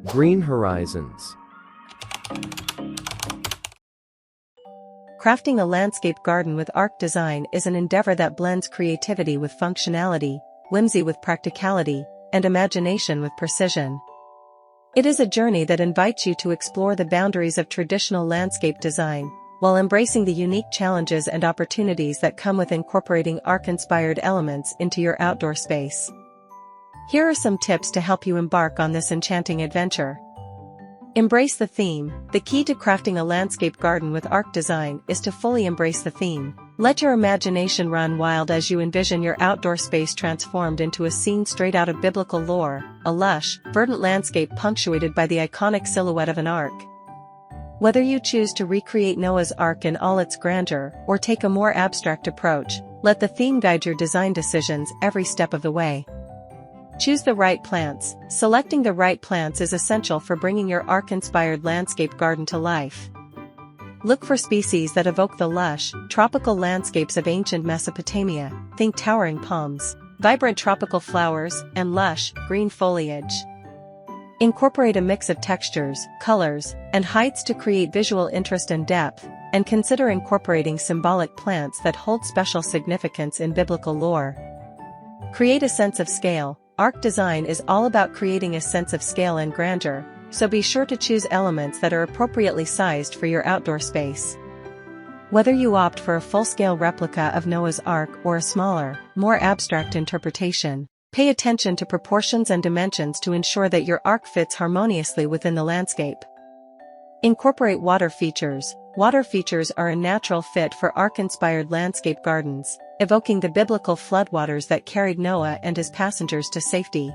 Green horizons. Crafting a landscape garden with ark design is an endeavor that blends creativity with functionality, whimsy with practicality, and imagination with precision. It is a journey that invites you to explore the boundaries of traditional landscape design, while embracing the unique challenges and opportunities that come with incorporating ark-inspired elements into your outdoor space. Here are some tips to help you embark on this enchanting adventure. Embrace the theme. The key to crafting a landscape garden with ark design is to fully embrace the theme. Let your imagination run wild as you envision your outdoor space transformed into a scene straight out of biblical lore, a lush, verdant landscape punctuated by the iconic silhouette of an ark. Whether you choose to recreate Noah's Ark in all its grandeur or take a more abstract approach, let the theme guide your design decisions every step of the way. Choose the right plants. Selecting the right plants is essential for bringing your ark-inspired landscape garden to life. Look for species that evoke the lush, tropical landscapes of ancient Mesopotamia. Think towering palms, vibrant tropical flowers, and lush, green foliage. Incorporate a mix of textures, colors, and heights to create visual interest and depth, and consider incorporating symbolic plants that hold special significance in biblical lore. Create a sense of scale. Ark design is all about creating a sense of scale and grandeur, so be sure to choose elements that are appropriately sized for your outdoor space. Whether you opt for a full-scale replica of Noah's Ark or a smaller, more abstract interpretation, pay attention to proportions and dimensions to ensure that your ark fits harmoniously within the landscape. Incorporate water features. Water features are a natural fit for ark-inspired landscape gardens, evoking the biblical floodwaters that carried Noah and his passengers to safety.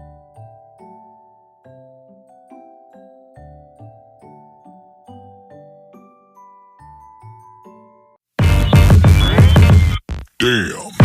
Damn.